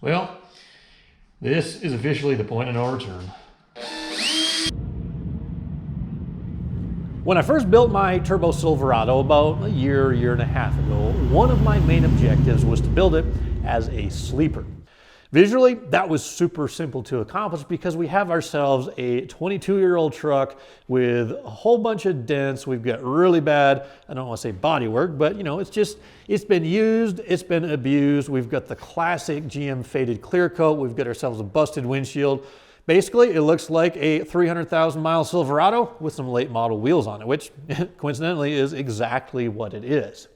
Well, this is officially the point of no return. When I first built my Turbo Silverado about a year and a half ago, one of my main objectives was to build it as a sleeper. Visually, that was super simple to accomplish because we have ourselves a 22-year-old truck with a whole bunch of dents. We've got really bad, I don't want to say bodywork, but you know, it's been used, it's been abused. We've got the classic GM faded clear coat. We've got ourselves a busted windshield. Basically, it looks like a 300,000 mile Silverado with some late model wheels on it, which coincidentally is exactly what it is.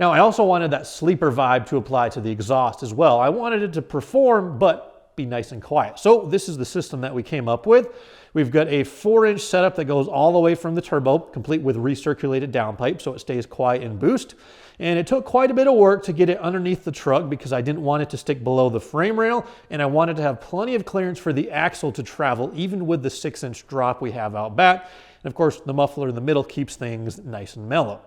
Now, I also wanted that sleeper vibe to apply to the exhaust as well. I wanted it to perform, but be nice and quiet. So this is the system that we came up with. We've got a 4-inch setup that goes all the way from the turbo, complete with recirculated downpipe, so it stays quiet and boost. And it took quite a bit of work to get it underneath the truck because I didn't want it to stick below the frame rail, and I wanted to have plenty of clearance for the axle to travel, even with the 6-inch drop we have out back. And of course, the muffler in the middle keeps things nice and mellow.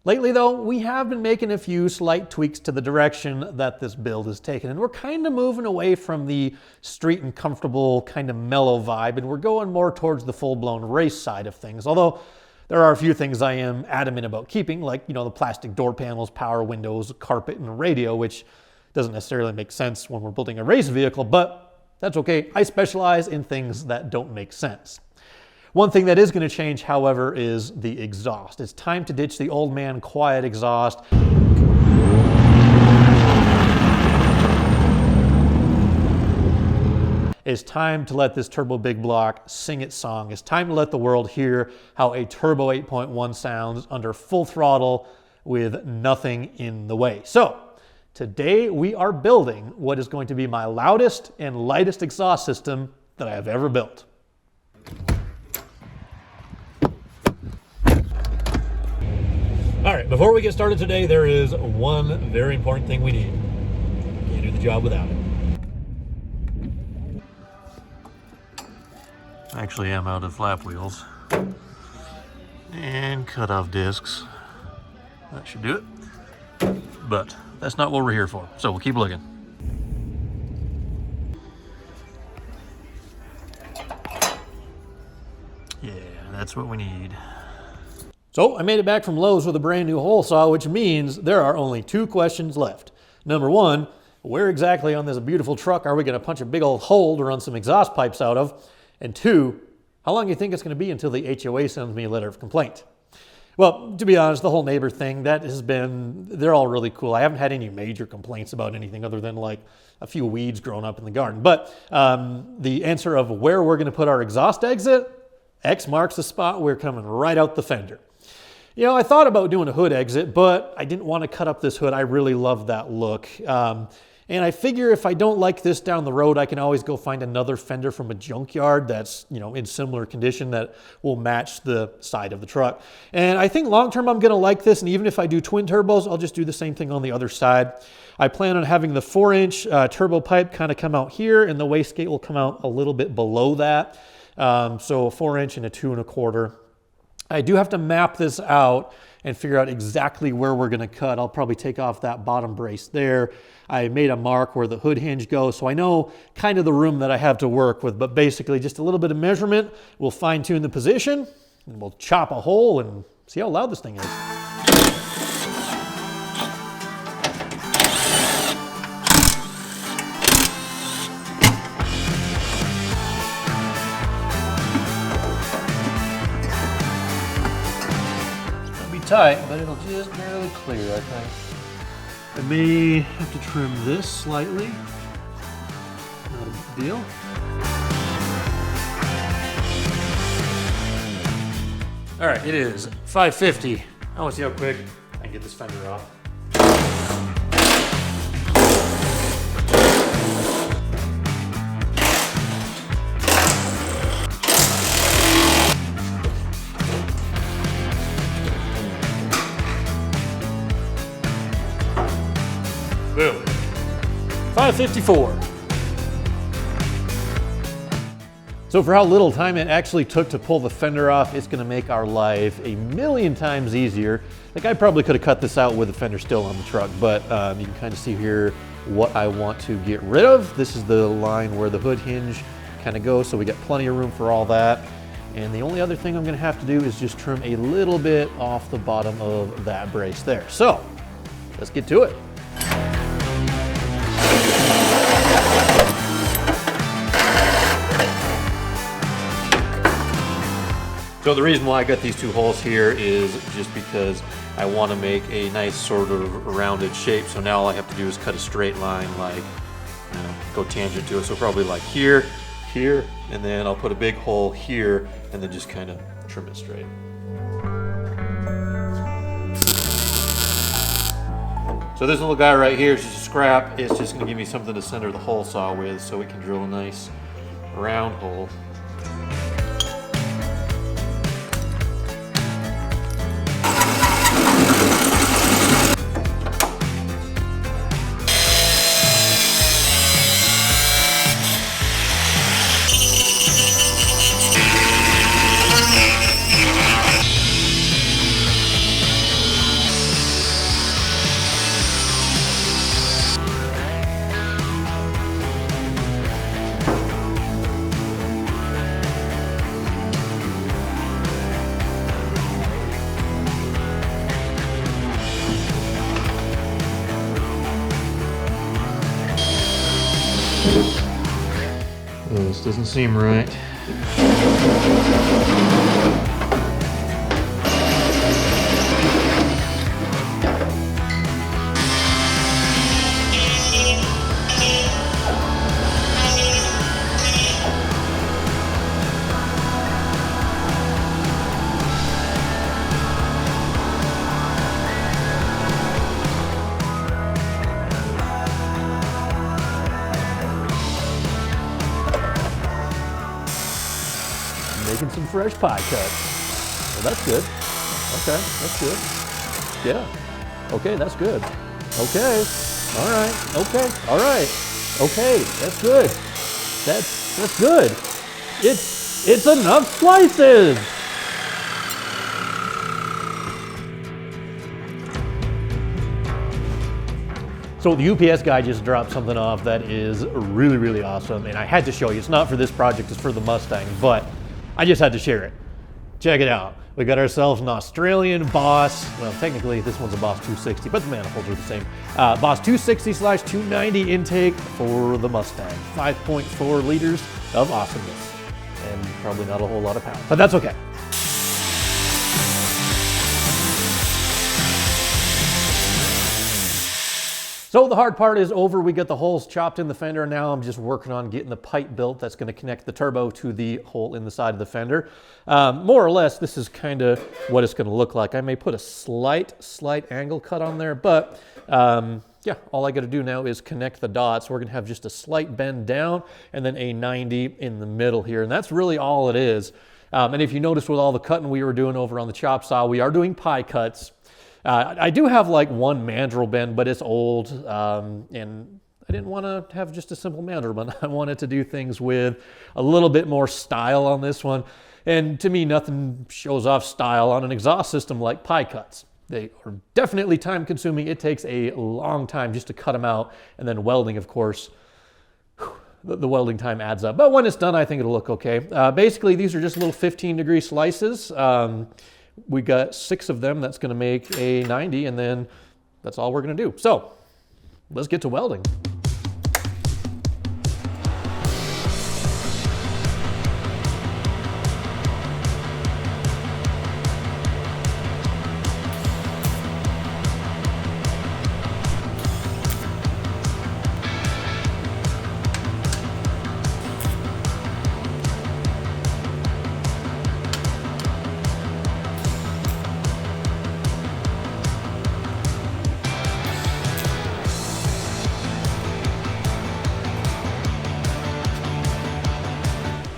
Lately though, we have been making a few slight tweaks to the direction that this build is taken, and we're kind of moving away from the street and comfortable kind of mellow vibe, and we're going more towards the full-blown race side of things. Although there are a few things I am adamant about keeping, like, you know, the plastic door panels, power windows, carpet, and radio, which doesn't necessarily make sense when we're building a race vehicle, but that's okay. I specialize in things that don't make sense. One thing that is going to change, however, is the exhaust. It's time to ditch the old man quiet exhaust. It's time to let this turbo big block sing its song. It's time to let the world hear how a turbo 8.1 sounds under full throttle with nothing in the way. So today we are building what is going to be my loudest and lightest exhaust system that I have ever built. All right, before we get started today, there is one very important thing we need. Can't do the job without it. Actually, I'm out of flap wheels and cutoff discs. That should do it, but that's not what we're here for, so we'll keep looking. Yeah, that's what we need. So I made it back from Lowe's with a brand new hole saw, which means there are only 2 questions left. Number 1, where exactly on this beautiful truck are we going to punch a big old hole to run some exhaust pipes out of? And 2, how long do you think it's going to be until the HOA sends me a letter of complaint? Well, to be honest, the whole neighbor thing, they're all really cool. I haven't had any major complaints about anything other than like a few weeds growing up in the garden. But the answer of where we're going to put our exhaust exit, X marks the spot. We're coming right out the fender. You know, I thought about doing a hood exit, but I didn't want to cut up this hood. I really love that look. And I figure if I don't like this down the road, I can always go find another fender from a junkyard that's, you know, in similar condition that will match the side of the truck. And I think long-term I'm going to like this, and even if I do twin turbos, I'll just do the same thing on the other side. I plan on having the 4-inch turbo pipe kind of come out here, and the wastegate will come out a little bit below that. So a 4-inch and a 2 1/4. I do have to map this out and figure out exactly where we're going to cut. I'll probably take off that bottom brace there. I made a mark where the hood hinge goes, so I know kind of the room that I have to work with, but basically just a little bit of measurement. We'll fine tune the position, and we'll chop a hole and see how loud this thing is. Tight, but it'll just barely clear, I think. I may have to trim this slightly. Not a big deal. All right, it is 5:50. I want to see how quick I can get this fender off. Boom. 5:54. So for how little time it actually took to pull the fender off, it's gonna make our life a million times easier. Like I probably could have cut this out with the fender still on the truck, but you can kind of see here what I want to get rid of. This is the line where the hood hinge kind of goes, so we got plenty of room for all that. And the only other thing I'm gonna have to do is just trim a little bit off the bottom of that brace there. So let's get to it. So the reason why I got these two holes here is just because I want to make a nice sort of rounded shape. So now all I have to do is cut a straight line, like, you know, go tangent to it. So probably like here, here, and then I'll put a big hole here and then just kind of trim it straight. So this little guy right here is just a scrap. It's just going to give me something to center the hole saw with so we can drill a nice round hole. This doesn't seem right. Making some fresh pie cuts. Well, that's good. Okay, that's good. Yeah. Okay, that's good. Okay. All right. Okay. All right. Okay, that's good. That's good. It's enough slices. So the UPS guy just dropped something off that is really, really awesome, and I had to show you. It's not for this project, it's for the Mustang, but I just had to share it. Check it out. We got ourselves an Australian Boss, well, technically this one's a Boss 260, but the manifolds are the same. Boss 260/290 intake for the Mustang. 5.4 liters of awesomeness, and probably not a whole lot of power, but that's okay. So the hard part is over. We got the holes chopped in the fender. Now I'm just working on getting the pipe built that's going to connect the turbo to the hole in the side of the fender. More or less, this is kind of what it's going to look like. I may put a slight angle cut on there, but yeah, all I got to do now is connect the dots. We're going to have just a slight bend down and then a 90 in the middle here. And that's really all it is. And if you notice with all the cutting we were doing over on the chop saw, we are doing pie cuts. I do have like one mandrel bend, but it's old, and I didn't want to have just a simple mandrel bend. I wanted to do things with a little bit more style on this one. And to me, nothing shows off style on an exhaust system like pie cuts. They are definitely time consuming. It takes a long time just to cut them out. And then welding, of course, the welding time adds up. But when it's done, I think it'll look okay. Basically, these are just little 15-degree slices. We got 6 of them. That's going to make a 90, and then that's all we're going to do. So let's get to welding.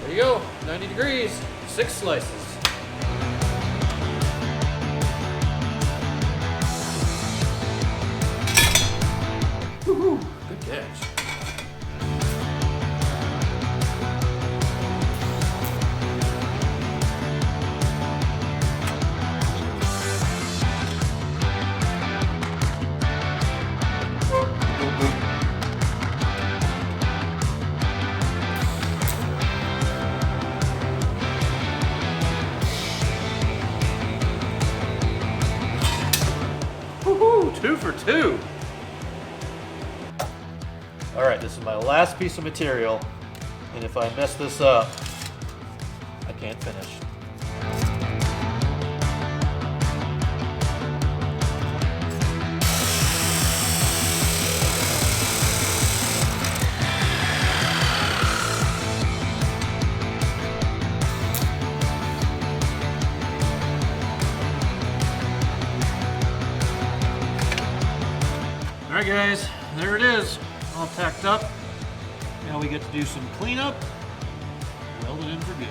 There you go, 90 degrees, 6 slices. Woohoo, good catch. 2. All right, this is my last piece of material, and if I mess this up, I can't finish. All right, guys, there it is, all tacked up. Now we get to do some cleanup, weld it in for good.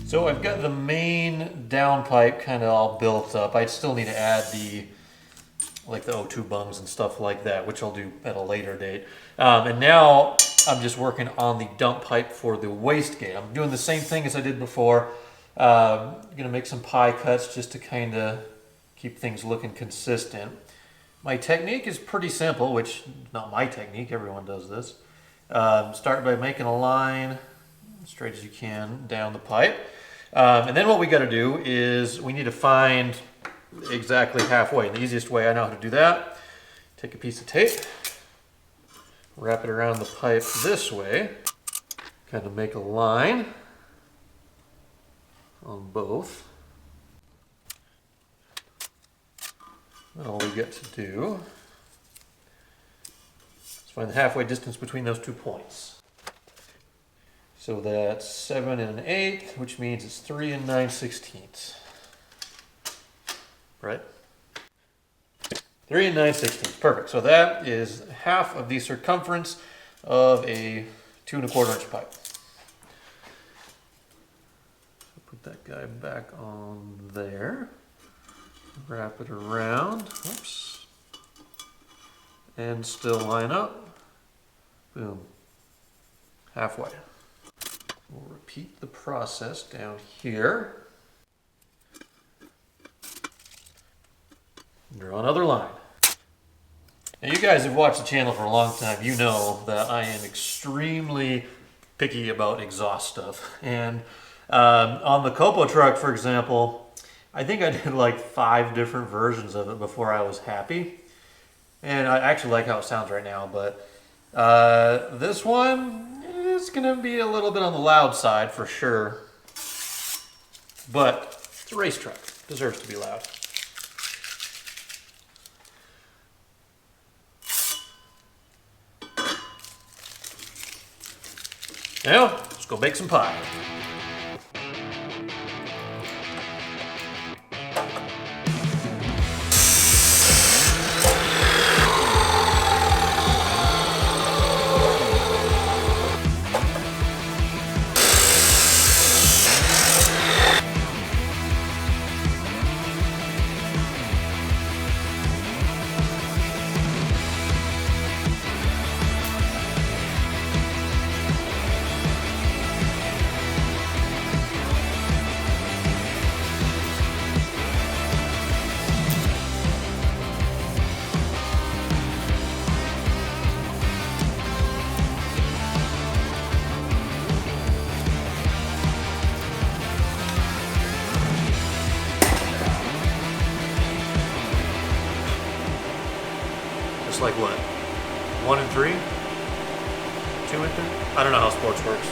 So I've got the main downpipe kind of all built up. I still need to add the O2 bungs and stuff like that, which I'll do at a later date. And now I'm just working on the dump pipe for the wastegate. I'm doing the same thing as I did before. I'm gonna make some pie cuts just to kind of keep things looking consistent. My technique is pretty simple, which is not my technique, everyone does this. Start by making a line as straight as you can down the pipe. And then what we got to do is we need to find exactly halfway. And the easiest way I know how to do that, take a piece of tape, wrap it around the pipe this way, kind of make a line on both. And all we get to do is find the halfway distance between those 2 points. So that's 7 1/8, which means it's 3 9/16. Right? 3 9/16, perfect. So that is half of the circumference of a 2 1/4 inch pipe. So put that guy back on there. Wrap it around. Oops. And still line up. Boom. Halfway. We'll repeat the process down here. Draw another line. Now you guys have watched the channel for a long time. You know that I am extremely picky about exhaust stuff. And on the COPO Truck, for example, I think I did like 5 different versions of it before I was happy. And I actually like how it sounds right now, but this one, it's gonna be a little bit on the loud side for sure, but it's a race truck, deserves to be loud. Now, let's go bake some pie. Like what? 1 and 3? 2 and 3? I don't know how sports works.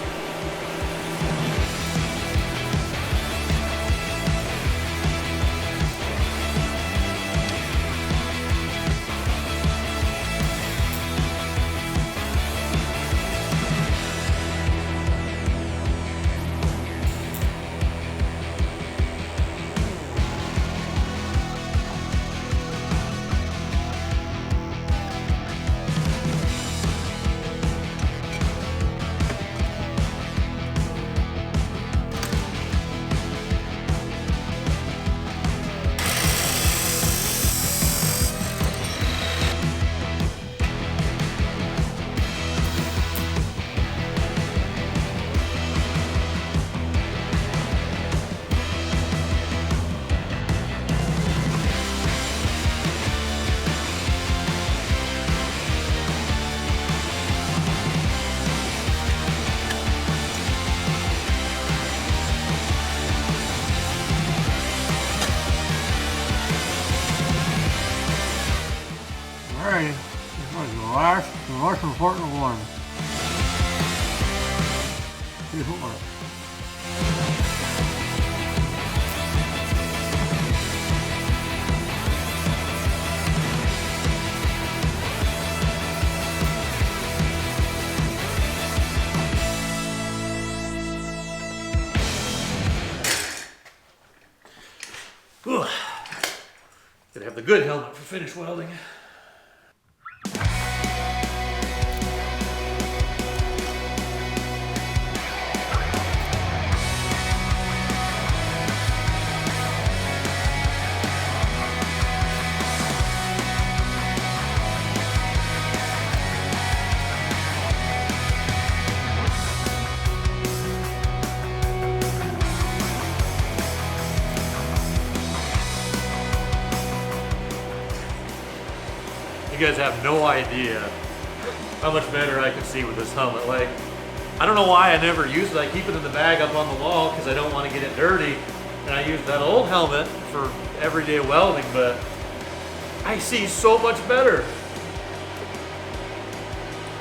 Alrighty, this was the most important one. Here's what works. Gotta have the good helmet for finish welding. You guys have no idea how much better I can see with this helmet. Like, I don't know why I never use it. I keep it in the bag up on the wall because I don't want to get it dirty. And I use that old helmet for everyday welding, but I see so much better.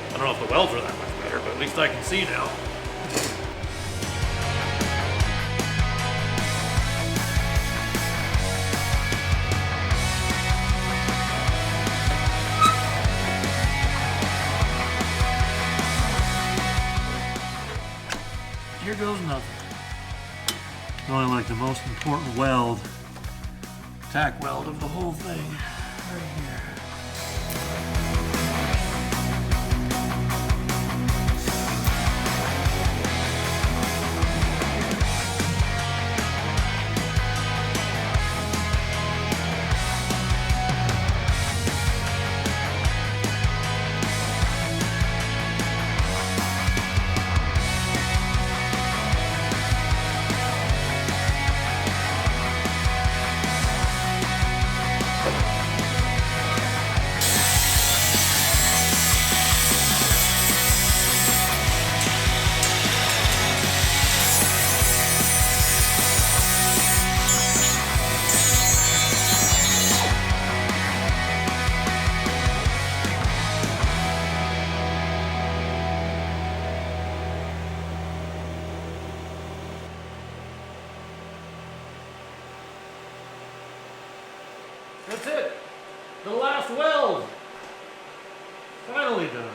I don't know if the welds are that much better, but at least I can see now. Here goes nothing. Only like the most important weld, tack weld of the whole thing, right here. That's it. The last weld. Finally done.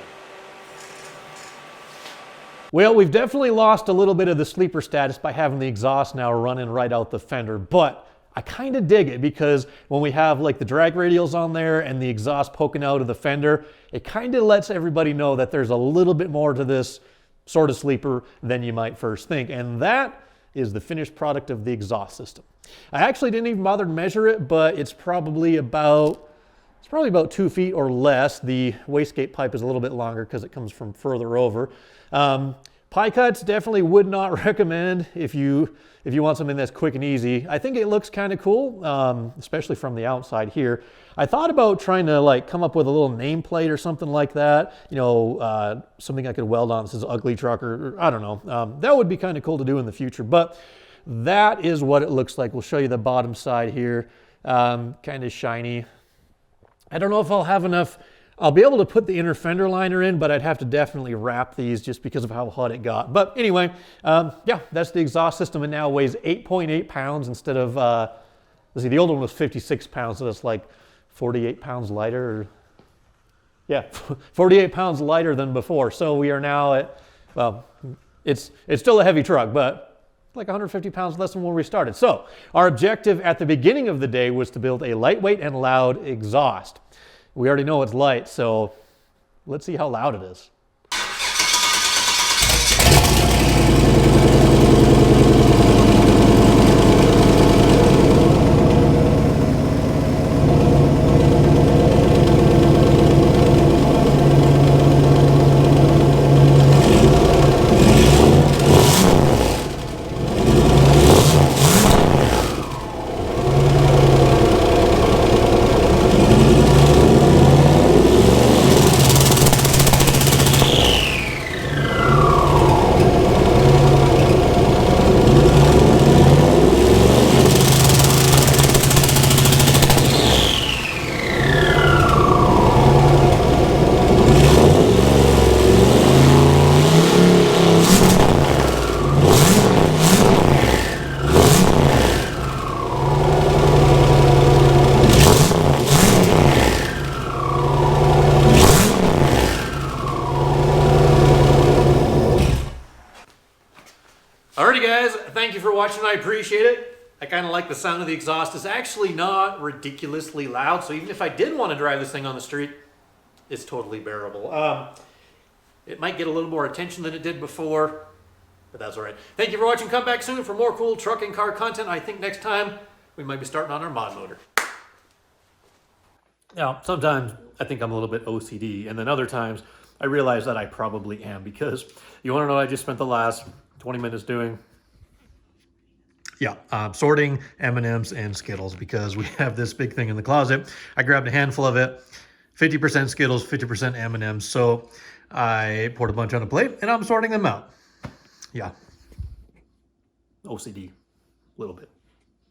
Well, we've definitely lost a little bit of the sleeper status by having the exhaust now running right out the fender, but I kind of dig it because when we have like the drag radials on there and the exhaust poking out of the fender, it kind of lets everybody know that there's a little bit more to this sort of sleeper than you might first think. And that is the finished product of the exhaust system. I actually didn't even bother to measure it, but it's probably about 2 feet or less. The wastegate pipe is a little bit longer because it comes from further over. Pie cuts definitely would not recommend if you want something that's quick and easy. I think it looks kind of cool, especially from the outside here. I thought about trying to like come up with a little nameplate or something like that. You know, something I could weld on that says UglyTruck or I don't know. That would be kind of cool to do in the future, but that is what it looks like. We'll show you the bottom side here. Kind of shiny. I don't know if I'll have enough. I'll be able to put the inner fender liner in, but I'd have to definitely wrap these just because of how hot it got. But anyway, yeah, that's the exhaust system. It now weighs 8.8 pounds instead of, let's see, the old one was 56 pounds, so that's like 48 pounds lighter. Or, yeah, 48 pounds lighter than before. So we are now at, well, it's still a heavy truck, but like 150 pounds less than when we started. So our objective at the beginning of the day was to build a lightweight and loud exhaust. We already know it's light, so let's see how loud it is. thank you for watching. I appreciate it. I kind of like the sound of the exhaust. It's actually not ridiculously loud, so even if I did want to drive this thing on the street, it's totally bearable. It might get a little more attention than it did before, but that's all right. Thank you for watching. Come back soon for more cool truck and car content. I think next time we might be starting on our mod motor. Now, sometimes I think I'm a little bit OCD, and then other times I realize that I probably am, because you want to know what I just spent the last 20 minutes doing? Yeah, sorting M&Ms and Skittles, because we have this big thing in the closet. I grabbed a handful of it, 50% Skittles, 50% M&Ms. So I poured a bunch on a plate and I'm sorting them out. Yeah, OCD, a little bit.